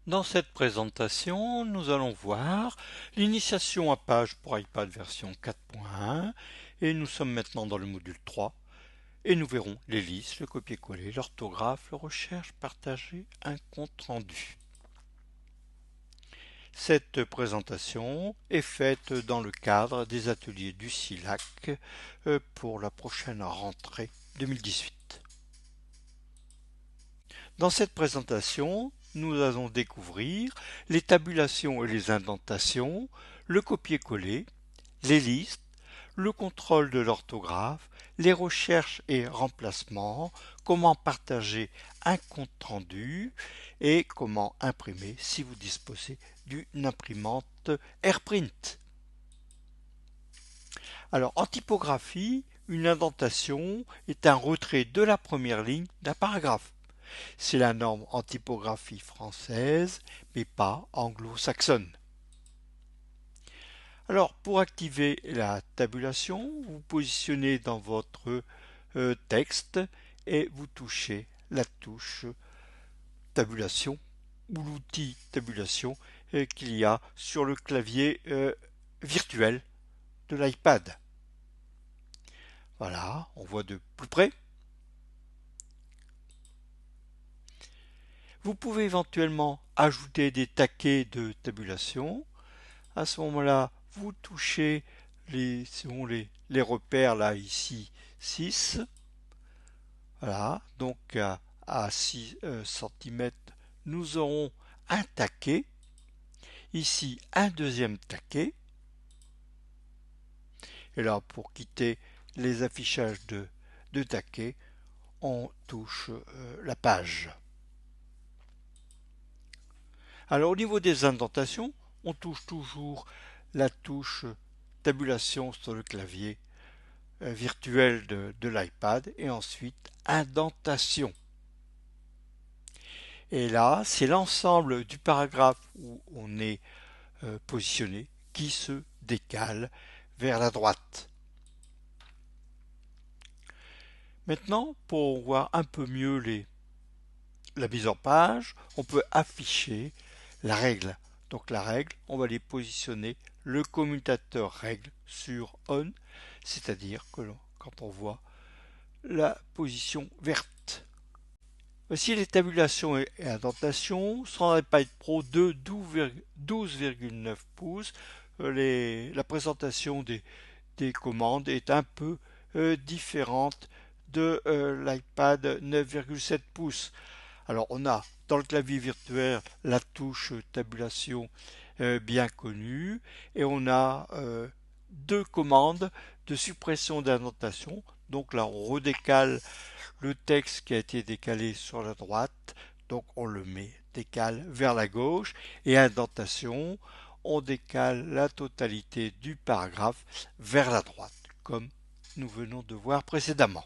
Dans cette présentation, nous allons voir l'initiation à page pour iPad version 4.1 et nous sommes maintenant dans le module 3 et nous verrons les listes, le copier-coller, l'orthographe, la recherche partagée, un compte-rendu. Cette présentation est faite dans le cadre des ateliers du SILAC pour la prochaine rentrée 2018. Dans cette présentation, nous allons découvrir les tabulations et les indentations, le copier-coller, les listes, le contrôle de l'orthographe, les recherches et remplacements, comment partager un compte-rendu et comment imprimer si vous disposez d'une imprimante AirPrint. Alors, en typographie, une indentation est un retrait de la première ligne d'un paragraphe. C'est la norme en typographie française, mais pas anglo-saxonne. Alors, pour activer la tabulation, vous positionnez dans votre texte et vous touchez la touche tabulation ou l'outil tabulation qu'il y a sur le clavier virtuel de l'iPad. Voilà, on voit de plus près. Vous pouvez éventuellement ajouter des taquets de tabulation. À ce moment-là, vous touchez les repères là ici 6. Voilà, donc à 6 cm, nous aurons un taquet. Ici, un deuxième taquet. Et là, pour quitter les affichages de taquets, on touche la page. Alors au niveau des indentations, on touche toujours la touche tabulation sur le clavier virtuel de l'iPad et ensuite indentation. Et là, c'est l'ensemble du paragraphe où on est positionné qui se décale vers la droite. Maintenant, pour voir un peu mieux la mise en page, on peut afficher la règle. Donc la règle, on va les positionner le commutateur règle sur on, c'est-à-dire que quand on voit la position verte. Voici les tabulations et indentations sur un iPad Pro de 12,9 pouces. La présentation des commandes est un peu différente de l'iPad 9,7 pouces. Alors on a dans le clavier virtuel la touche tabulation bien connue et on a deux commandes de suppression d'indentation. Donc là on redécale le texte qui a été décalé sur la droite, donc on le décale vers la gauche et indentation, on décale la totalité du paragraphe vers la droite, comme nous venons de voir précédemment.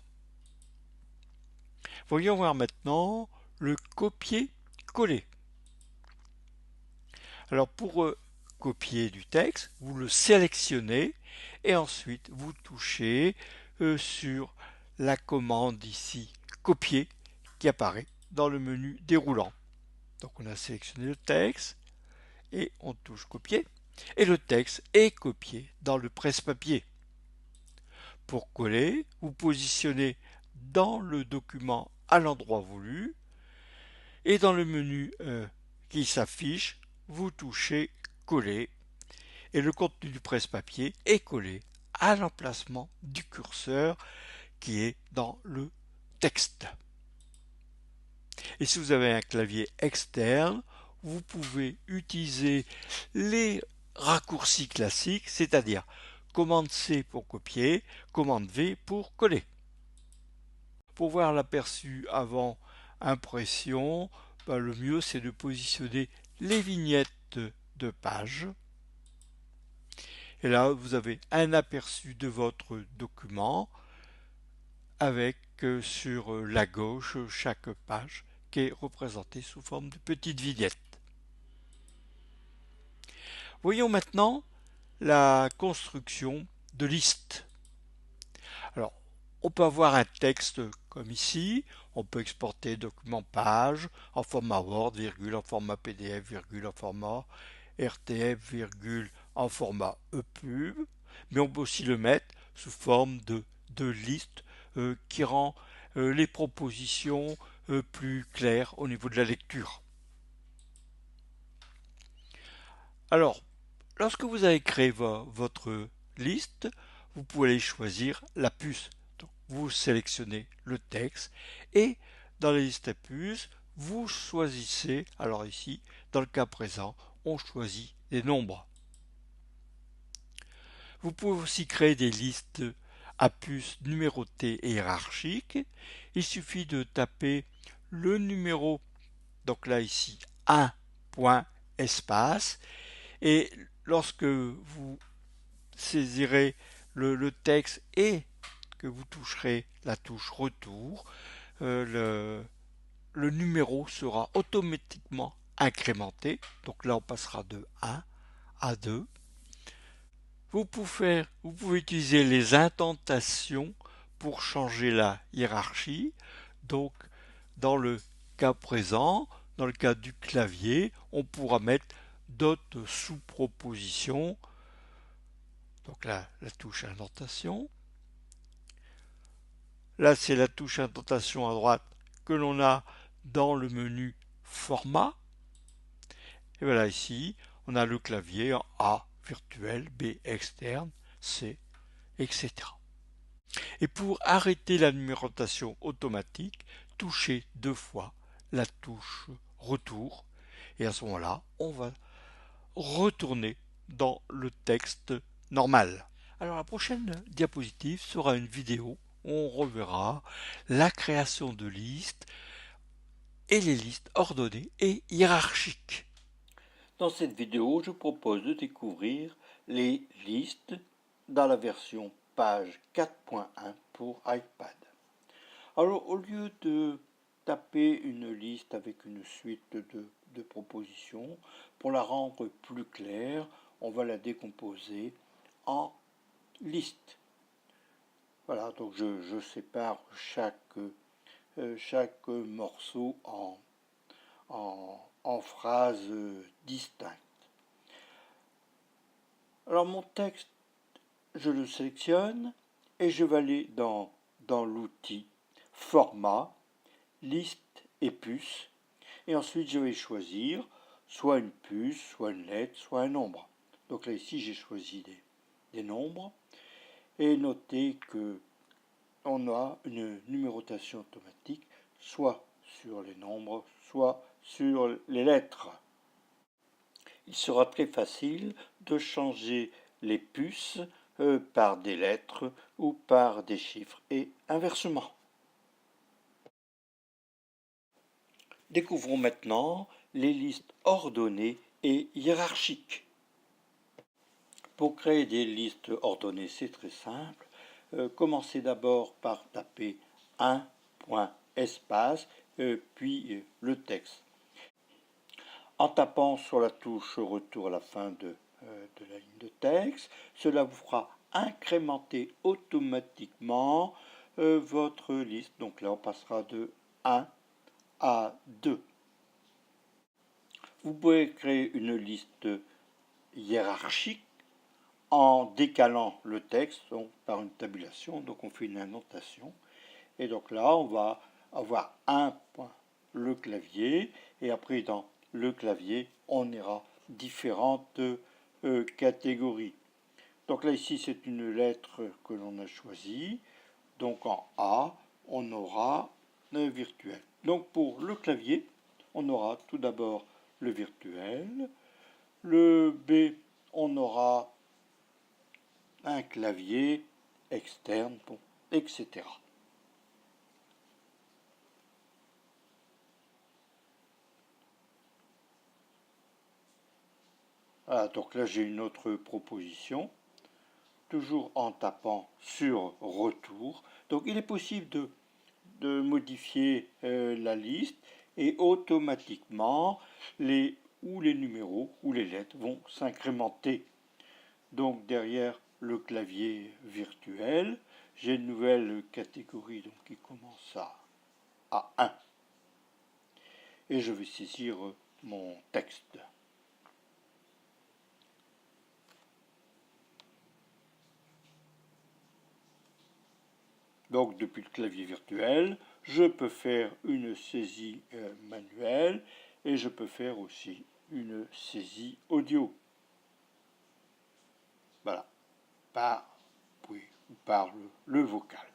Voyons voir maintenant le copier-coller. Alors pour copier du texte, vous le sélectionnez et ensuite vous touchez sur la commande ici copier qui apparaît dans le menu déroulant. Donc on a sélectionné le texte et on touche copier et le texte est copié dans le presse-papier. Pour coller, vous positionnez dans le document à l'endroit voulu et dans le menu qui s'affiche, vous touchez coller et le contenu du presse-papier est collé à l'emplacement du curseur qui est dans le texte. Et si vous avez un clavier externe, vous pouvez utiliser les raccourcis classiques, c'est-à-dire commande C pour copier, commande V pour coller. Pour voir l'aperçu avant impression, le mieux c'est de positionner les vignettes de page. Et là, vous avez un aperçu de votre document avec sur la gauche chaque page qui est représentée sous forme de petites vignettes. Voyons maintenant la construction de listes. Alors, on peut avoir un texte comme ici, On peut exporter document page en format Word, virgule, en format PDF, virgule, en format RTF, virgule, en format EPUB. Mais on peut aussi le mettre sous forme de liste qui rend les propositions plus claires au niveau de la lecture. Alors, lorsque vous avez créé votre liste, vous pouvez aller choisir la puce. Donc, vous sélectionnez le texte et dans la liste à puces, vous choisissez, alors ici, dans le cas présent, on choisit des nombres. Vous pouvez aussi créer des listes à puces numérotées et hiérarchiques. Il suffit de taper le numéro, donc là ici 1 point espace, et lorsque vous saisirez le texte et que vous toucherez la touche retour, le numéro sera automatiquement incrémenté. Donc là on passera de 1 à 2. Vous pouvez utiliser les indentations pour changer la hiérarchie. Donc, dans le cas présent, dans le cas du clavier, on pourra mettre d'autres sous-propositions. Donc là, la touche indentation. Là, c'est la touche indentation à droite que l'on a dans le menu format. Et voilà, ici, on a le clavier en A virtuel, B externe, C, etc. Et pour arrêter la numérotation automatique, touchez 2 fois la touche retour et à ce moment-là, on va retourner dans le texte normal. Alors la prochaine diapositive sera une vidéo où on reverra la création de listes et les listes ordonnées et hiérarchiques. Dans cette vidéo, je propose de découvrir les listes dans la version page 4.1 pour iPad. Alors, au lieu de taper une liste avec une suite de propositions, pour la rendre plus claire, on va la décomposer en listes. Voilà, donc je sépare chaque morceau en phrases distinctes. Alors mon texte, je le sélectionne et je vais aller dans l'outil format, liste et puce. Et ensuite je vais choisir soit une puce, soit une lettre, soit un nombre. Donc là ici j'ai choisi des nombres. Et notez que on a une numérotation automatique soit sur les nombres, soit sur les lettres. Il sera très facile de changer les puces par des lettres ou par des chiffres et inversement. Découvrons maintenant les listes ordonnées et hiérarchiques. Pour créer des listes ordonnées, c'est très simple. Commencez d'abord par taper 1 point espace, puis le texte. En tapant sur la touche retour à la fin de la ligne de texte, cela vous fera incrémenter automatiquement votre liste. Donc là, on passera de 1 à 2. Vous pouvez créer une liste hiérarchique en décalant le texte donc, par une tabulation. Donc on fait une indentation. Et donc là, on va avoir un point, le clavier. Et après, dans le clavier, on ira différentes catégories. Donc là, ici, c'est une lettre que l'on a choisie. Donc en A, on aura le virtuel. Donc pour le clavier, on aura tout d'abord le virtuel. Le B, on aura un clavier externe, bon, etc. Voilà, donc là j'ai une autre proposition, toujours en tapant sur retour. Donc il est possible de modifier la liste et automatiquement les numéros ou les lettres vont s'incrémenter. Donc derrière le clavier virtuel, j'ai une nouvelle catégorie donc, qui commence A1. Et je vais saisir mon texte. Donc depuis le clavier virtuel, je peux faire une saisie manuelle et je peux faire aussi une saisie audio. Voilà, par le vocal.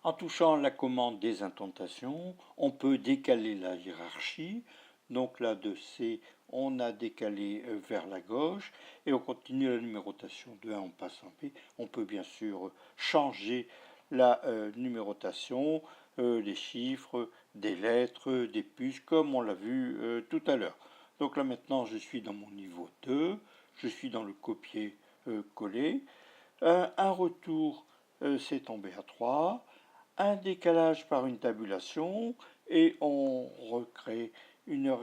En touchant la commande des intentations, on peut décaler la hiérarchie. Donc là de C, on a décalé vers la gauche et on continue la numérotation de 1, on passe en B. On peut bien sûr changer la numérotation des chiffres, des lettres, des puces, comme on l'a vu tout à l'heure. Donc là maintenant, je suis dans mon niveau 2, je suis dans le copier-coller. Un retour, c'est tombé à 3. Un décalage par une tabulation et on recrée une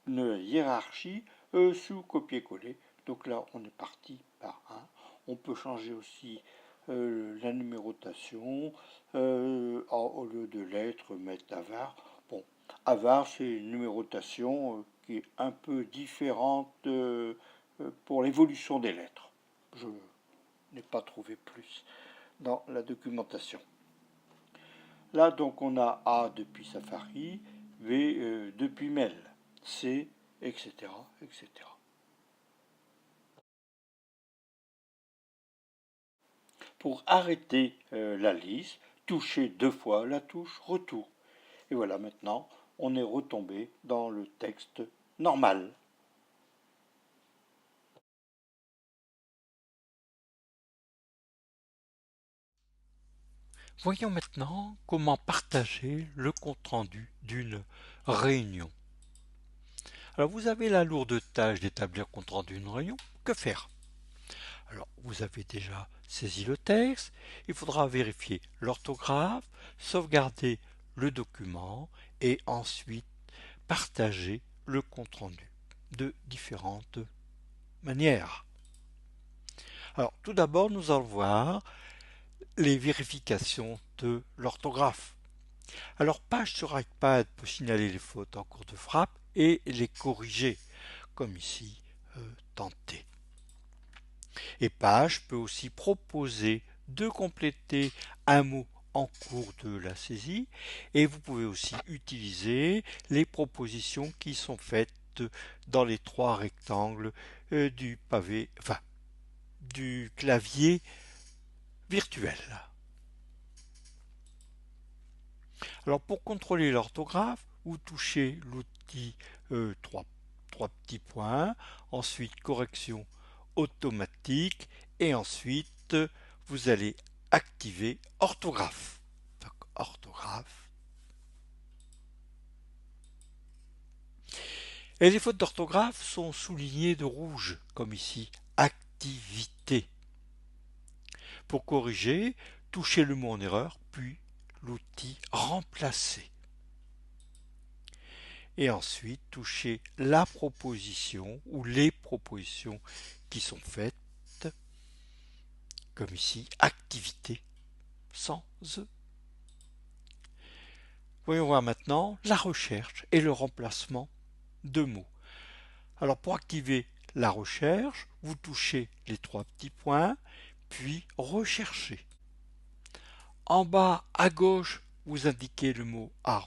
hiérarchie sous copier-coller. Donc là, on est parti par 1. On peut changer aussi la numérotation. Au lieu de lettres, mettre avar. Bon, avar, c'est une numérotation qui est un peu différente pour l'évolution des lettres. Je n'ai pas trouvé plus dans la documentation. Là, donc, on a A depuis Safari, V depuis Mail, C, etc., etc. Pour arrêter la liste, touchez 2 fois la touche Retour. Et voilà, maintenant, on est retombé dans le texte normal. Voyons maintenant comment partager le compte-rendu d'une réunion. Alors vous avez la lourde tâche d'établir compte-rendu d'une réunion. Que faire? Alors vous avez déjà saisi le texte, il faudra vérifier l'orthographe, sauvegarder le document et ensuite partager le compte-rendu de différentes manières. Alors tout d'abord nous allons voir les vérifications de l'orthographe. Alors Page sur iPad peut signaler les fautes en cours de frappe et les corriger, comme ici tenté. Et Page peut aussi proposer de compléter un mot en cours de la saisie et vous pouvez aussi utiliser les propositions qui sont faites dans les 3 rectangles du pavé, enfin du clavier virtuel. Alors pour contrôler l'orthographe, vous touchez l'outil 3 petits points, ensuite correction automatique et ensuite vous allez activer orthographe. Donc orthographe. Et les fautes d'orthographe sont soulignées de rouge, comme ici, activité. Pour corriger, touchez le mot en erreur, puis l'outil remplacer. Et ensuite toucher la proposition ou les propositions qui sont faites, comme ici, activité sans E. Voyons voir maintenant la recherche et le remplacement de mots. Alors pour activer la recherche, vous touchez les 3 petits points, puis rechercher. En bas à gauche, vous indiquez le mot à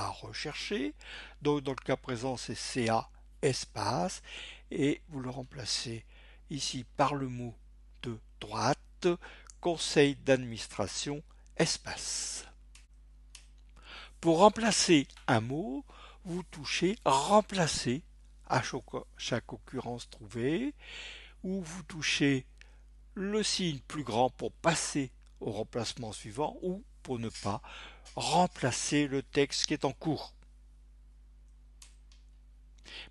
rechercher. Donc dans le cas présent, c'est CA espace et vous le remplacez ici par le mot de droite, conseil d'administration espace. Pour remplacer un mot, vous touchez remplacer à chaque occurrence trouvée, ou vous touchez le signe plus grand pour passer au remplacement suivant ou pour ne pas remplacer le texte qui est en cours.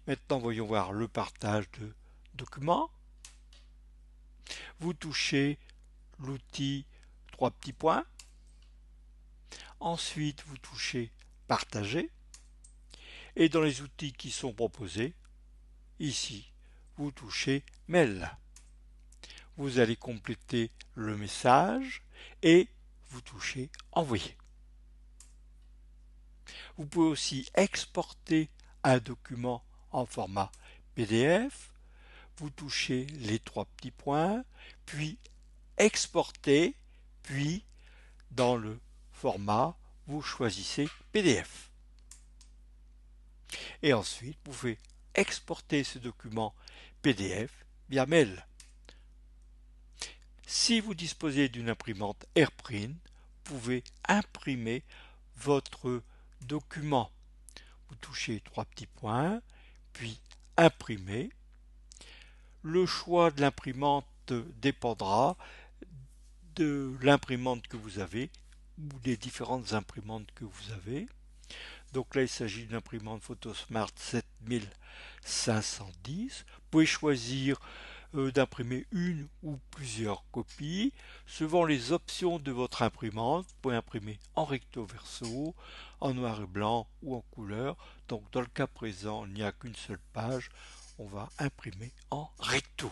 Maintenant, voyons voir le partage de documents. Vous touchez l'outil 3 petits points. Ensuite, vous touchez partager. Et dans les outils qui sont proposés, ici, vous touchez mail. Vous allez compléter le message et vous touchez Envoyer. Vous pouvez aussi exporter un document en format PDF. Vous touchez les trois petits points, puis Exporter, puis dans le format, vous choisissez PDF. Et ensuite, vous pouvez exporter ce document PDF via mail. Si vous disposez d'une imprimante AirPrint, vous pouvez imprimer votre document. Vous touchez trois petits points, puis Imprimer. Le choix de l'imprimante dépendra de l'imprimante que vous avez ou des différentes imprimantes que vous avez. Donc là, il s'agit d'une imprimante Photosmart 7510. Vous pouvez choisir d'imprimer une ou plusieurs copies. Suivant les options de votre imprimante, vous pouvez imprimer en recto verso, en noir et blanc ou en couleur. Donc dans le cas présent, il n'y a qu'une seule page. On va imprimer en recto.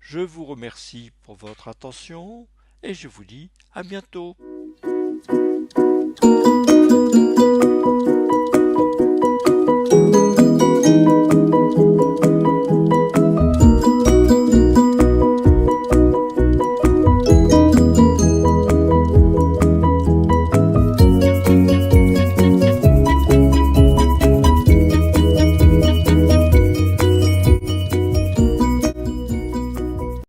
Je vous remercie pour votre attention et je vous dis à bientôt.